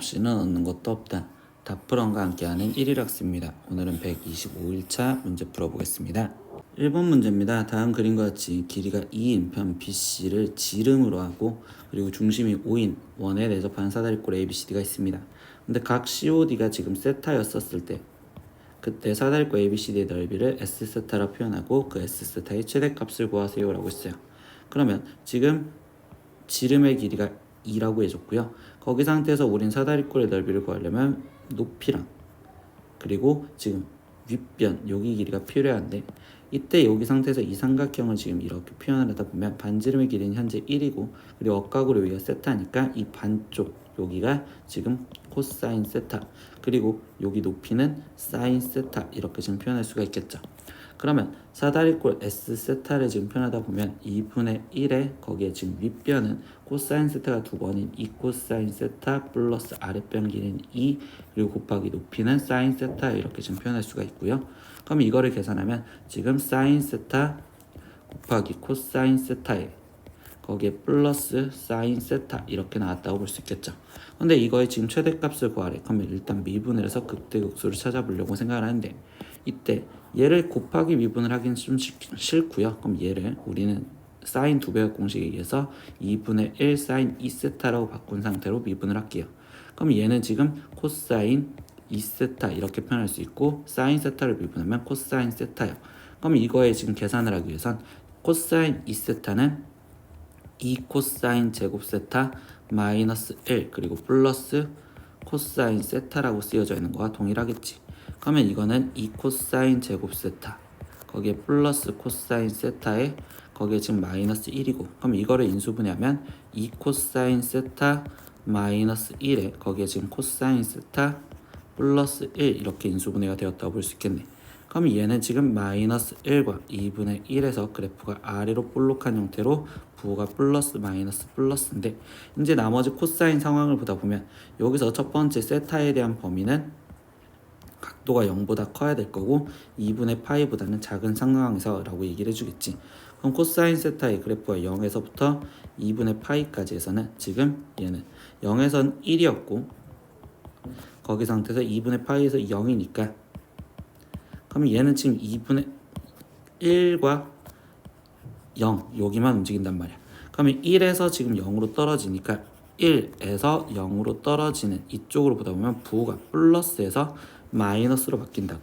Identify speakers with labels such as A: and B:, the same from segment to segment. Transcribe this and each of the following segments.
A: 없이는 얻는 것도 없다. 다프런과 함께하는 1일 학습입니다. 오늘은 125일차 문제 풀어보겠습니다. 1번 문제입니다. 다음 그림과 같이 길이가 2인 편 BC를 지름으로 하고 그리고 중심이 5인 원에 내접하는 사다리꼴 ABCD가 있습니다. 근데 각 COD가 지금 세타였었을 때 그때 사다리꼴 ABCD의 넓이를 S세타라 표현하고 그 S세타의 최대값을 구하세요 라고 했어요. 그러면 지금 지름의 길이가 2라고 해줬고요. 거기 상태에서 우린 사다리꼴의 넓이를 구하려면 높이랑 그리고 지금 윗변 여기 길이가 필요한데 이때 여기 상태에서 이 삼각형을 지금 이렇게 표현을 하다 보면 반지름의 길이는 현재 1이고 그리고 억각으로 여기가 세타니까 이 반쪽 여기가 지금 코사인 세타 그리고 여기 높이는 사인 세타 이렇게 지금 표현할 수가 있겠죠. 그러면 사다리꼴 S 세타를 지금 표현하다 보면 2분의 1에 거기에 지금 윗변은 코사인 세타가 두 번인 2 코사인 세타 플러스 아랫변 길이는 2 그리고 곱하기 높이는 사인 세타 이렇게 지금 표현할 수가 있고요. 그럼 이거를 계산하면 지금 사인 세타 곱하기 코사인 세타에 거기에 플러스 사인 세타 이렇게 나왔다고 볼 수 있겠죠. 근데 이거의 지금 최대값을 구하래. 그러면 일단 미분을 해서 극대극소를 찾아보려고 생각을 하는데 이때 얘를 곱하기 미분을 하긴 좀 싫고요. 그럼 얘를 우리는 사인 2배의 공식에 의해서 2분의 1 사인 2세타라고 바꾼 상태로 미분을 할게요. 그럼 얘는 지금 코사인 2세타 이렇게 표현할 수 있고 사인 세타를 미분하면 코사인 세타요. 그럼 이거에 지금 계산을 하기 위해선 코사인 2세타는 2 코사인 제곱 세타 마이너스 1 그리고 플러스 코사인 세타라고 쓰여져 있는 거와 동일하겠지. 그러면 이거는 2 코사인 제곱 세타 거기에 플러스 코사인 세타에 거기에 지금 마이너스 1이고 그럼 이거를 인수분해하면 2 코사인 세타 마이너스 1에 거기에 지금 코사인 세타 플러스 1 이렇게 인수분해가 되었다고 볼 수 있겠네. 그럼 얘는 지금 마이너스 1과 2분의 1에서 그래프가 아래로 볼록한 형태로 부호가 플러스 마이너스 플러스인데 이제 나머지 코사인 상황을 보다 보면 여기서 첫 번째 세타에 대한 범위는 각도가 0보다 커야 될 거고 2분의 파이보다는 작은 상황에서 라고 얘기를 해주겠지. 그럼 코사인 세타의 그래프가 0에서부터 2분의 파이까지 해서는 지금 얘는 0에선 1이었고 거기 상태에서 2분의 파이에서 0이니까 그럼 얘는 지금 2분의 1과 0 여기만 움직인단 말이야. 그러면 1에서 지금 0으로 떨어지니까 1에서 0으로 떨어지는 이쪽으로 보다 보면 부호가 플러스에서 마이너스로 바뀐다고.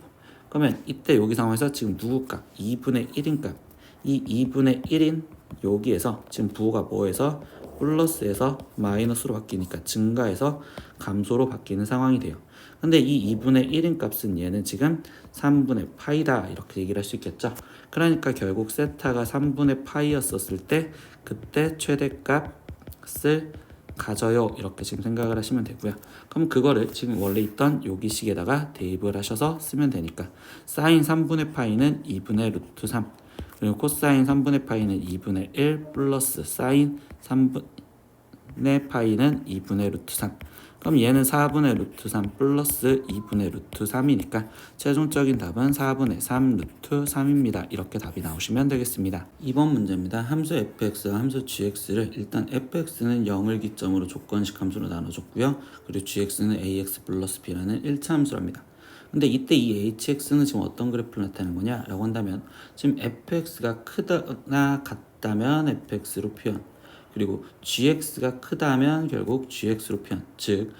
A: 그러면 이때 여기 상황에서 지금 누구 값? 2분의 1인 값. 이 2분의 1인 여기에서 지금 부호가 뭐에서 플러스에서 마이너스로 바뀌니까 증가해서 감소로 바뀌는 상황이 돼요. 근데 이 2분의 1인 값은 얘는 지금 3분의 파이다 이렇게 얘기를 할 수 있겠죠. 그러니까 결국 세타가 3분의 파이였었을 때 그때 최대값을 가져요 이렇게 지금 생각을 하시면 되고요. 그럼 그거를 지금 원래 있던 여기식에다가 대입을 하셔서 쓰면 되니까 사인 3분의 파이는 2분의 루트 3 그리고 코사인 3분의 파이는 2분의 1 플러스 사인 3분의 파이는 2분의 루트 3 그럼 얘는 4분의 루트 3 플러스 2분의 루트 3이니까 최종적인 답은 4분의 3 루트 3입니다. 이렇게 답이 나오시면 되겠습니다. 2번 문제입니다. 함수 fx와 함수 gx를 일단 fx는 0을 기점으로 조건식 함수로 나눠줬고요. 그리고 gx는 ax 플러스 b라는 1차 함수랍니다. 근데 이때 이 hx는 지금 어떤 그래프를 나타내는 거냐 라고 한다면 지금 fx가 크거나 같다면 fx로 표현 그리고 gx가 크다면 결국 gx로 표현 즉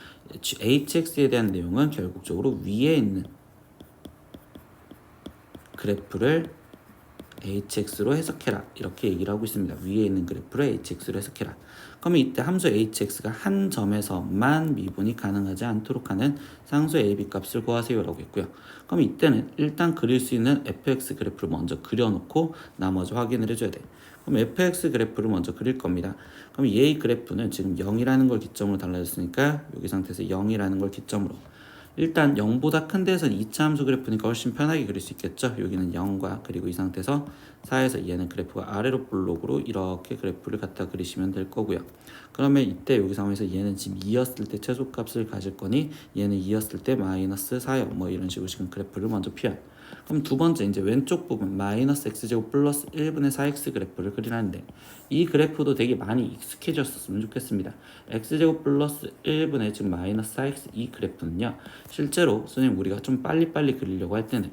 A: hx에 대한 내용은 결국적으로 위에 있는 그래프를 hx로 해석해라 이렇게 얘기를 하고 있습니다. 위에 있는 그래프를 hx로 해석해라. 그러면 이때 함수 hx가 한 점에서만 미분이 가능하지 않도록 하는 상수 ab 값을 구하세요 라고 했고요. 그럼 이때는 일단 그릴 수 있는 fx 그래프를 먼저 그려놓고 나머지 확인을 해줘야 돼. 그럼 fx 그래프를 먼저 그릴 겁니다. 그럼 얘의 그래프는 지금 0이라는 걸 기점으로 달라졌으니까 여기 상태에서 0이라는 걸 기점으로 일단 0보다 큰 데서는 2차 함수 그래프니까 훨씬 편하게 그릴 수 있겠죠. 여기는 0과 그리고 이 상태에서 4에서 얘는 그래프가 아래로 볼록으로 이렇게 그래프를 갖다 그리시면 될 거고요. 그러면 이때 여기 상황에서 얘는 지금 2였을 때 최소값을 가질 거니 얘는 2였을 때 마이너스 4요 뭐 이런 식으로 지금 그래프를 먼저 표현 그럼 두 번째 이제 왼쪽 부분 마이너스 x제곱 플러스 1분의 4x 그래프를 그리는데 이 그래프도 되게 많이 익숙해졌었으면 좋겠습니다. x제곱 플러스 1분의 지금 마이너스 4x 이 그래프는요. 실제로 선생님 우리가 좀 빨리빨리 그리려고 할 때는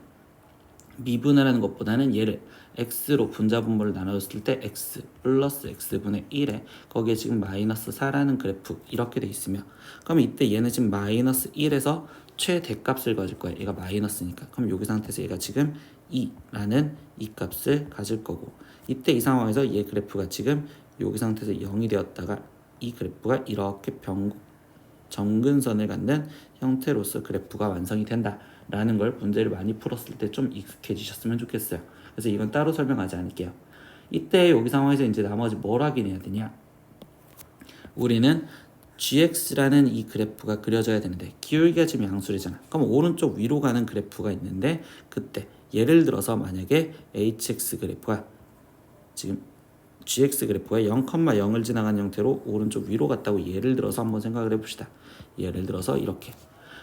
A: 미분을 하는 것보다는 얘를 x로 분자 분모를 나눠줬을 때 x 플러스 x분의 1에 거기에 지금 마이너스 4라는 그래프 이렇게 돼 있으며 그럼 이때 얘는 지금 마이너스 1에서 최대값을 가질 거야. 얘가 마이너스니까. 그럼 여기 상태에서 얘가 지금 2라는 이 값을 가질 거고 이때 이 상황에서 얘 그래프가 지금 여기 상태에서 0이 되었다가 이 그래프가 이렇게 정근선을 갖는 형태로서 그래프가 완성이 된다라는 걸 문제를 많이 풀었을 때 좀 익숙해지셨으면 좋겠어요. 그래서 이건 따로 설명하지 않을게요. 이때 여기 상황에서 이제 나머지 뭘 확인해야 되냐? 우리는 gx라는 이 그래프가 그려져야 되는데 기울기가 지금 양수래잖아. 그럼 오른쪽 위로 가는 그래프가 있는데 그때 예를 들어서 만약에 hx 그래프가 지금 gx 그래프가 0,0을 지나간 형태로 오른쪽 위로 갔다고 예를 들어서 한번 생각을 해봅시다. 예를 들어서 이렇게.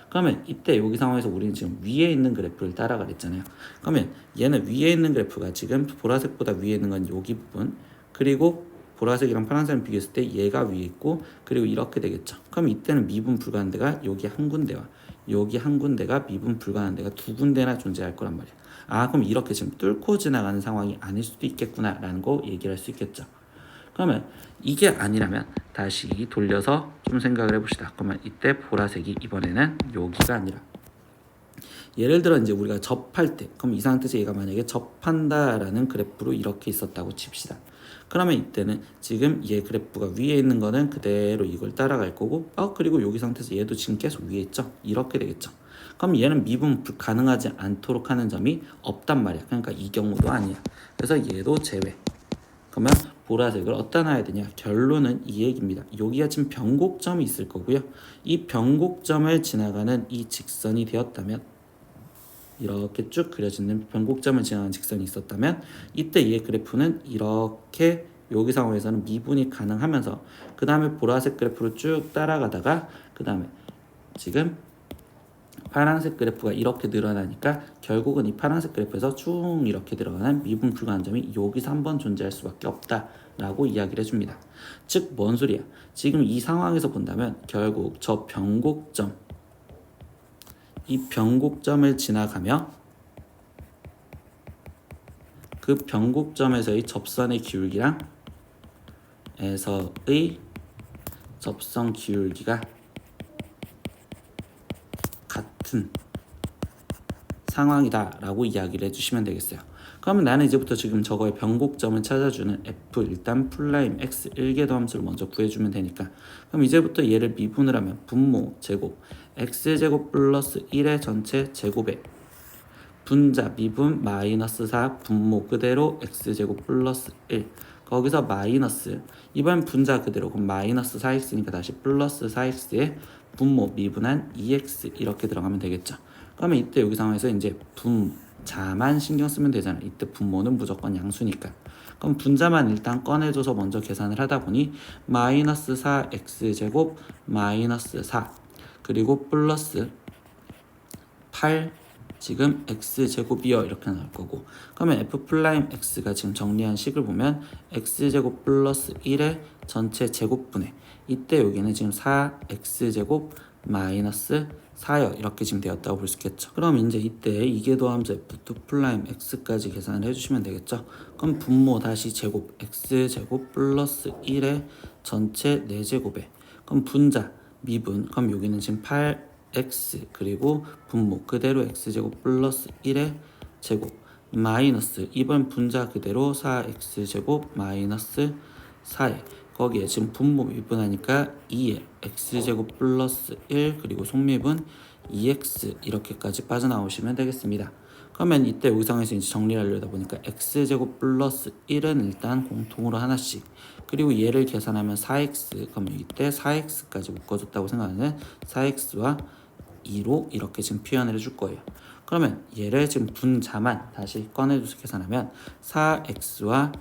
A: 그러면 이때 여기 상황에서 우리는 지금 위에 있는 그래프를 따라가랬잖아요. 그러면 얘는 위에 있는 그래프가 지금 보라색보다 위에 있는 건 여기 부분 그리고 보라색이랑 파란색을 비교했을 때 얘가 위에 있고 그리고 이렇게 되겠죠. 그럼 이때는 미분 불가한 데가 여기 한 군데와 여기 한 군데가 미분 불가한 데가 두 군데나 존재할 거란 말이야. 아 그럼 이렇게 지금 뚫고 지나가는 상황이 아닐 수도 있겠구나 라는 거 얘기를 할 수 있겠죠. 그러면 이게 아니라면 다시 돌려서 좀 생각을 해봅시다. 그러면 이때 보라색이 이번에는 여기가 아니라 예를 들어 이제 우리가 접할 때 그럼 이 상태에서 얘가 만약에 접한다라는 그래프로 이렇게 있었다고 칩시다. 그러면 이때는 지금 얘 그래프가 위에 있는 거는 그대로 이걸 따라갈 거고 그리고 여기 상태에서 얘도 지금 계속 위에 있죠. 이렇게 되겠죠. 그럼 얘는 미분 가능하지 않도록 하는 점이 없단 말이야. 그러니까 이 경우도 아니야. 그래서 얘도 제외. 그러면 보라색을 어디다 놔야 되냐? 결론은 이 얘기입니다. 여기가 지금 변곡점이 있을 거고요. 이 변곡점을 지나가는 이 직선이 되었다면 이렇게 쭉 그려지는 변곡점을 지나가는 직선이 있었다면 이때 얘 그래프는 이렇게 여기 상황에서는 미분이 가능하면서 그 다음에 보라색 그래프를 쭉 따라가다가 그 다음에 지금 파란색 그래프가 이렇게 늘어나니까 결국은 이 파란색 그래프에서 쭉 이렇게 들어가는 미분 불가한 점이 여기서 한번 존재할 수밖에 없다라고 이야기를 해줍니다. 즉 뭔 소리야? 지금 이 상황에서 본다면 결국 저 변곡점 이 변곡점을 지나가며 그 변곡점에서의 접선의 기울기랑 에서의 접선 기울기가 같은 상황이다 라고 이야기를 해주시면 되겠어요. 그러면 나는 이제부터 지금 저거의 변곡점을 찾아주는 f 일단 플라임 x 1개 더함수를 먼저 구해주면 되니까 그럼 이제부터 얘를 미분을 하면 분모 제곱 x제곱 플러스 1의 전체 제곱에 분자 미분 마이너스 4 분모 그대로 x제곱 플러스 1 거기서 마이너스 이번 분자 그대로 그럼 마이너스 4x니까 다시 플러스 4x에 분모 미분한 2x 이렇게 들어가면 되겠죠. 그러면 이때 여기 상황에서 이제 분자만 신경 쓰면 되잖아. 이때 분모는 무조건 양수니까. 그럼 분자만 일단 꺼내줘서 먼저 계산을 하다 보니 마이너스 4x제곱 마이너스 4 그리고 플러스 8 지금 x제곱이요 이렇게 나올 거고 그러면 f'x가 지금 정리한 식을 보면 x제곱 플러스 1의 전체 제곱분의 이때 여기는 지금 4x제곱 마이너스 4요 이렇게 지금 되었다고 볼 수 있겠죠. 그럼 이제 이때 이계 도함수 f'(x까지 계산을 해주시면 되겠죠. 그럼 분모 다시 제곱 x제곱 플러스 1의 전체 4제곱에 그럼 분자 미분 그럼 여기는 지금 8x 그리고 분모 그대로 x제곱 플러스 1의 제곱 마이너스 이번 분자 그대로 4x제곱 마이너스 4에 거기에 지금 분모 미분하니까 2에 x제곱 플러스 1 그리고 속미분 2x 이렇게까지 빠져나오시면 되겠습니다. 그러면 이때 여기 상황에서 이제 정리를 하려다 보니까 x제곱 플러스 1은 일단 공통으로 하나씩 그리고 얘를 계산하면 4x 그럼 이때 4x까지 묶어줬다고 생각하는 4x와 2로 이렇게 지금 표현을 해줄 거예요. 그러면 얘를 지금 분자만 다시 꺼내줘서 계산하면 4x와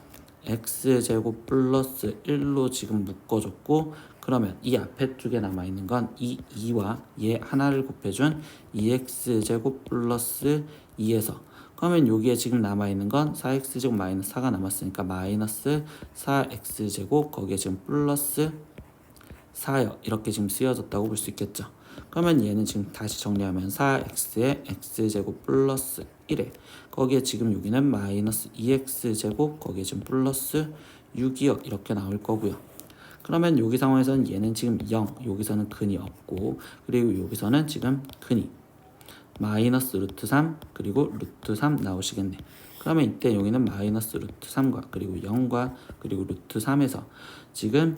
A: x제곱 플러스 1로 지금 묶어줬고 그러면 이 앞에 쪽에 남아있는 건 이 2와 얘 하나를 곱해준 2x제곱 플러스 2에서 그러면 여기에 지금 남아있는 건 4x제곱 마이너스 4가 남았으니까 마이너스 4x제곱 거기에 지금 플러스 4요. 이렇게 지금 쓰여졌다고 볼 수 있겠죠. 그러면 얘는 지금 다시 정리하면 4x에 x제곱 플러스 1에 거기에 지금 여기는 마이너스 2x제곱 거기에 지금 플러스 6이요. 이렇게 나올 거고요. 그러면 여기 상황에서는 얘는 지금 0, 여기서는 근이 없고 그리고 여기서는 지금 근이 마이너스 루트 3 그리고 루트 3 나오시겠네. 그러면 이때 여기는 마이너스 루트 3과 그리고 0과 그리고 루트 3에서 지금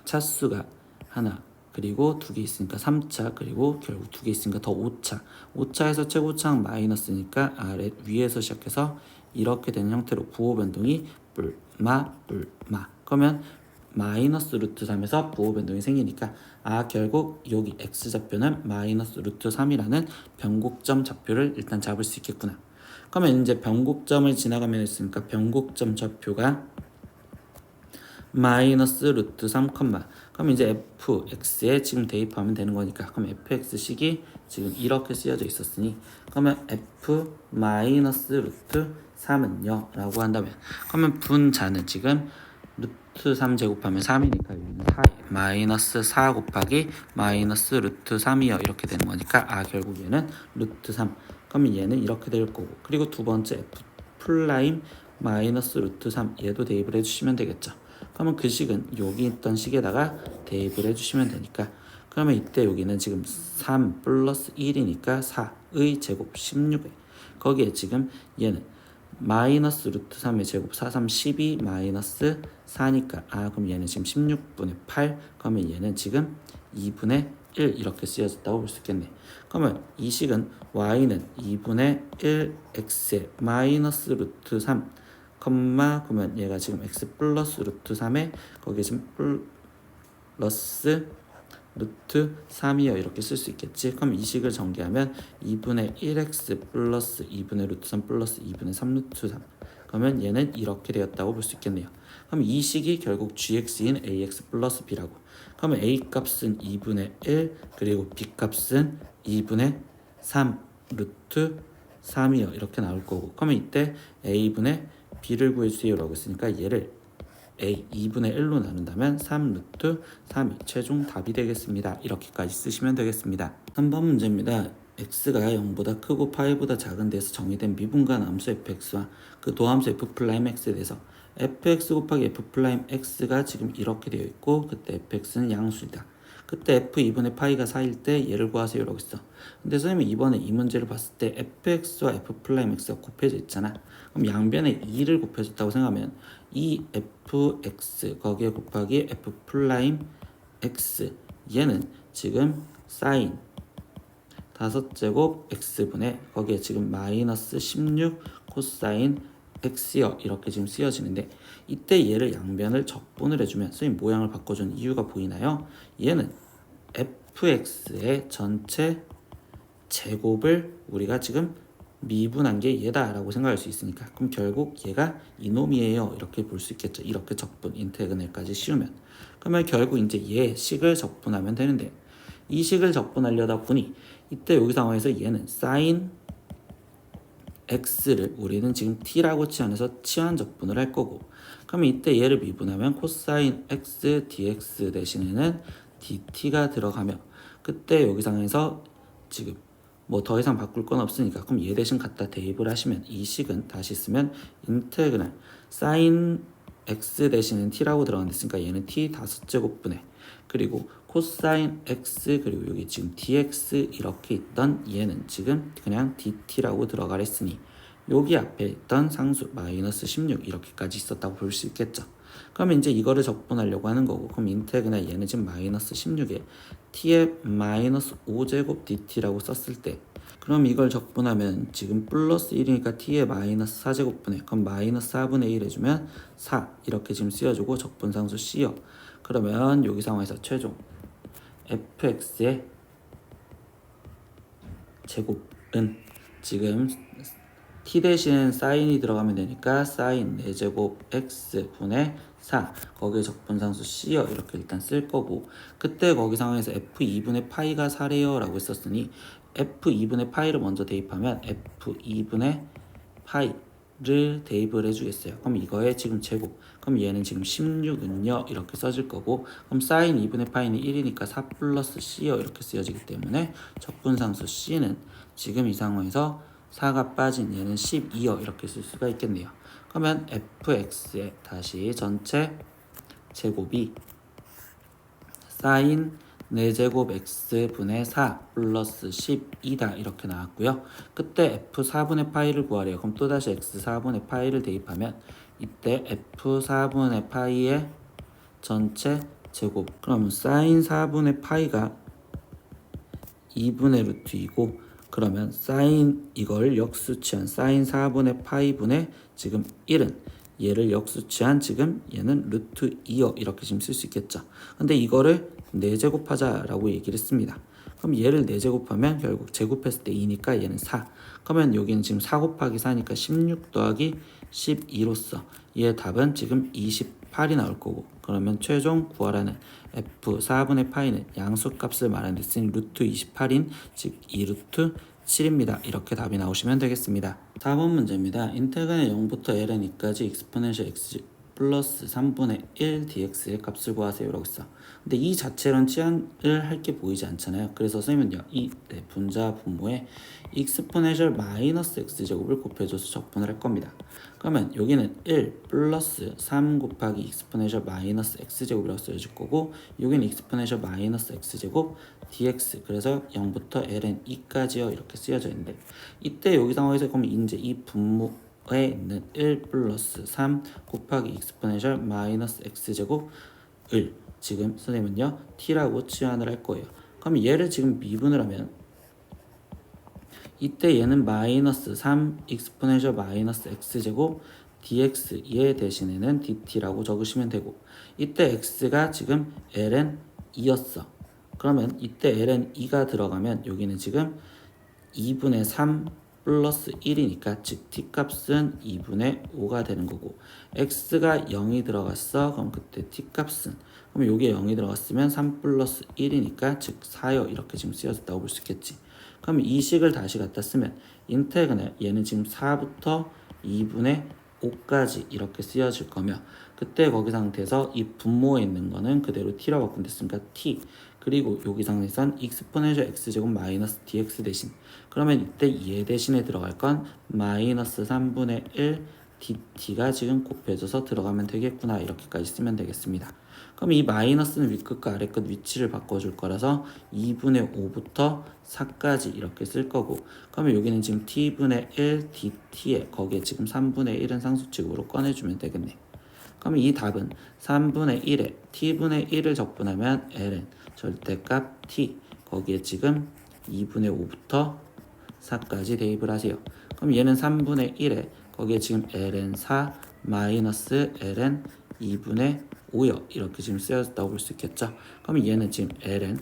A: 차수가 하나 그리고 두 개 있으니까 3차 그리고 결국 두 개 있으니까 더 5차 5차에서 최고차항 마이너스니까 아래 위에서 시작해서 이렇게 되는 형태로 부호 변동이 뿔마 그러면 마이너스 루트 3에서 부호 변동이 생기니까 결국 여기 x좌표는 마이너스 루트 3이라는 변곡점 좌표를 일단 잡을 수 있겠구나. 그러면 이제 변곡점을 지나가면 있으니까 변곡점 좌표가 마이너스 루트 3, 그럼 이제 fx에 지금 대입하면 되는 거니까 그럼 fx식이 지금 이렇게 쓰여져 있었으니 그러면 f 마이너스 루트 3은요 라고 한다면 그러면 분자는 지금 루트 3 제곱하면 3이니까 여기는 4 마이너스 4 곱하기 마이너스 루트 3이요 이렇게 되는 거니까 결국 얘는 루트 3 그러면 얘는 이렇게 될 거고 그리고 두 번째 f 플라임 마이너스 루트 3 얘도 대입을 해주시면 되겠죠. 그러면 그 식은 여기 있던 식에다가 대입을 해주시면 되니까 그러면 이때 여기는 지금 3 플러스 1이니까 4의 제곱 16에 거기에 지금 얘는 마이너스 루트 3의 제곱 4, 3, 12 마이너스 4니까 그럼 얘는 지금 16분의 8 그러면 얘는 지금 2분의 1 이렇게 쓰여졌다고 볼 수 있겠네. 그러면 이 식은 y는 2분의 1x에 마이너스 루트 3 그러면 얘가 지금 x 플러스 루트 3에 거기에 지금 플러스 루트 3이요 이렇게 쓸 수 있겠지. 그럼 이 식을 전개하면 2분의 1x 플러스 2분의 루트 3 플러스 2분의 3 루트 3 그러면 얘는 이렇게 되었다고 볼 수 있겠네요. 그럼 이 식이 결국 gx인 ax 플러스 b라고. 그러면 a 값은 2분의 1 그리고 b 값은 2분의 3 루트 3이요 이렇게 나올 거고 그러면 이때 a분의 b를 구해주세요라고 했으니까 얘를 a 2분의 1로 나눈다면 3 루트 3이 최종 답이 되겠습니다. 이렇게까지 쓰시면 되겠습니다. 3번 문제입니다. x가 0보다 크고 파이보다 작은 데서 정의된 미분간 함수 fx와 그 도함수 f'x에 대해서 fx 곱하기 f'x가 지금 이렇게 되어 있고 그때 fx는 양수이다. 그때 f2분의 파이가 4일 때 얘를 구하세요 라고 했어. 근데 선생님이 이번에 이 문제를 봤을 때 fx와 f'x가 곱해져 있잖아. 그럼 양변에 2를 곱해줬다고 생각하면 이 fx 거기에 곱하기 f'x 얘는 지금 사인 5제곱 x분의 거기에 지금 마이너스 16 코사인 x요 이렇게 지금 쓰여지는데 이때 얘를 양변을 적분을 해주면 선생님 모양을 바꿔준 이유가 보이나요? 얘는 fx의 전체 제곱을 우리가 지금 미분한 게 얘다 라고 생각할 수 있으니까 그럼 결국 얘가 이놈이에요 이렇게 볼 수 있겠죠. 이렇게 적분 인테그널까지 씌우면 그러면 결국 이제 얘 식을 적분하면 되는데 이 식을 적분하려다 보니 이때 여기 상황에서 얘는 사인 x를 우리는 지금 t라고 치환해서 치환 적분을 할 거고 그러면 이때 얘를 미분하면 코사인 x dx 대신에는 dt가 들어가며 그때 여기 상황에서 지금 뭐 더 이상 바꿀 건 없으니까 그럼 얘 대신 갖다 대입을 하시면 이 식은 다시 쓰면 인테그랄 사인 x 대신은 t라고 들어갔으니까 얘는 t 5제곱분의 그리고 코사인 x 그리고 여기 지금 dx 이렇게 있던 얘는 지금 그냥 dt라고 들어가랬으니 여기 앞에 있던 상수 마이너스 16 이렇게까지 있었다고 볼 수 있겠죠. 그러면 이제 이거를 적분하려고 하는 거고 그럼 인테그랄 얘는 지금 마이너스 16에 t의 마이너스 5제곱 dt라고 썼을 때 그럼 이걸 적분하면 지금 플러스 1이니까 t의 마이너스 4제곱분의 그럼 마이너스 4분의 1 해주면 4 이렇게 지금 쓰여주고 적분상수 c요. 그러면 여기 상황에서 최종 fx의 제곱은 지금 t 대신 사인이 들어가면 되니까 사인 4제곱 x 분의 4 거기에 적분상수 c요 이렇게 일단 쓸 거고 그때 거기 상황에서 f2분의 파이가 4래요 라고 했었으니 f2분의 파이를 먼저 대입하면 f2분의 파이를 대입을 해주겠어요. 그럼 이거의 지금 제곱. 그럼 얘는 지금 16은요 이렇게 써질 거고, 그럼 사인 2분의 파이는 1이니까 4 플러스 C요 이렇게 쓰여지기 때문에 적분상수 C는 지금 이 상황에서 4가 빠진 얘는 12요 이렇게 쓸 수가 있겠네요. 그러면 fx의 다시 전체 제곱이 사인 4제곱 x분의 4 플러스 12다 이렇게 나왔고요. 그때 f4분의 파이를 구하래요. 그럼 또다시 x4분의 파이를 대입하면 이때 f4분의 파이의 전체 제곱. 그럼 사인 4분의 파이가 2분의 루트 2고, 그러면 사인 이걸 역수치한 사인 4분의 파이분의 지금 1은 얘를 역수치한 지금 얘는 루트 2요 이렇게 지금 쓸 수 있겠죠. 근데 이거를 4제곱하자 라고 얘기를 했습니다. 그럼 얘를 4제곱하면 결국 제곱했을 때 2니까 얘는 4. 그러면 여기는 지금 4 곱하기 4니까 16 더하기 12로서 얘의 답은 지금 28이 나올 거고, 그러면 최종 구하라는 f4분의 파이는 양수값을 말하는 데 쓰인 루트 28인 즉 2루트 7입니다. 이렇게 답이 나오시면 되겠습니다. 4번 문제입니다. 인테그랄 0부터 ln까지 exponential x 플러스 3분의 1 dx의 값을 구하세요 라고 했어. 근데 이 자체로는 치환을 할 게 보이지 않잖아요. 그래서 선생님은요 이 분자 분모에 exponential 마이너스 x제곱을 곱해줘서 적분을 할 겁니다. 그러면 여기는 1 플러스 3 곱하기 exponential 마이너스 x제곱이라고 써줄 거고, 여기는 exponential 마이너스 x제곱 dx, 그래서 0부터 ln2까지요 이렇게 쓰여져 있는데, 이때 여기 상황에서 그럼 이제 이 분모에 있는 1 플러스 3 곱하기 exponential 마이너스 x제곱을 지금 선생님은요 t라고 치환을 할 거예요. 그럼 얘를 지금 미분을 하면 이때 얘는 마이너스 3 exponential 마이너스 x제곱 dx, 얘 대신에는 dt라고 적으시면 되고, 이때 x가 지금 ln 2였어. 그러면 이때 ln 2가 들어가면 여기는 지금 2분의 3 플러스 1이니까 즉 t값은 2분의 5가 되는 거고, x가 0이 들어갔어. 그럼 그때 t값은, 그럼 여기에 0이 들어갔으면 3 플러스 1이니까 즉 4요 이렇게 지금 쓰여졌다고 볼 수 있겠지. 그럼 이 식을 다시 갖다 쓰면 인테그랄 얘는 지금 4부터 2분의 5까지 이렇게 쓰여질 거며, 그때 거기 상태에서 이 분모에 있는 거는 그대로 t라고 바꾼댔으니까 t, 그리고 여기 상태에선 exponential x제곱 마이너스 dx 대신, 그러면 이때 얘 대신에 들어갈 건 마이너스 3분의 1 dt가 지금 곱해져서 들어가면 되겠구나 이렇게까지 쓰면 되겠습니다. 그럼 이 마이너스는 윗끝과 아래끝 위치를 바꿔줄 거라서 2분의 5부터 4까지 이렇게 쓸 거고, 그러면 여기는 지금 t분의 1 dt에 거기에 지금 3분의 1은 상수칙으로 꺼내주면 되겠네. 그러면 이 답은 3분의 1에 t분의 1을 적분하면 ln 절대값 t, 거기에 지금 2분의 5부터 4까지 대입을 하세요. 그럼 얘는 3분의 1에 거기에 지금 ln 4 마이너스 ln 2분의 5요 이렇게 지금 쓰여졌다고 볼 수 있겠죠. 그럼 얘는 지금 ln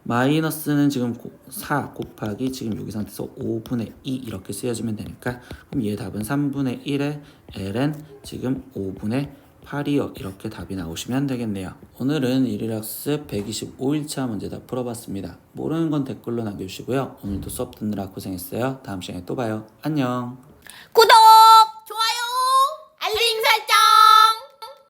A: 마이너스는 지금 4 곱하기 지금 여기 상태에서 5분의 2 이렇게 쓰여지면 되니까, 그럼 얘 답은 3분의 1에 ln 지금 5분의 8이요 이렇게 답이 나오시면 되겠네요. 오늘은 1일학습 125일차 문제 다 풀어봤습니다. 모르는 건 댓글로 남겨주시고요. 오늘도 수업 듣느라 고생했어요. 다음 시간에 또 봐요. 안녕.
B: 구독!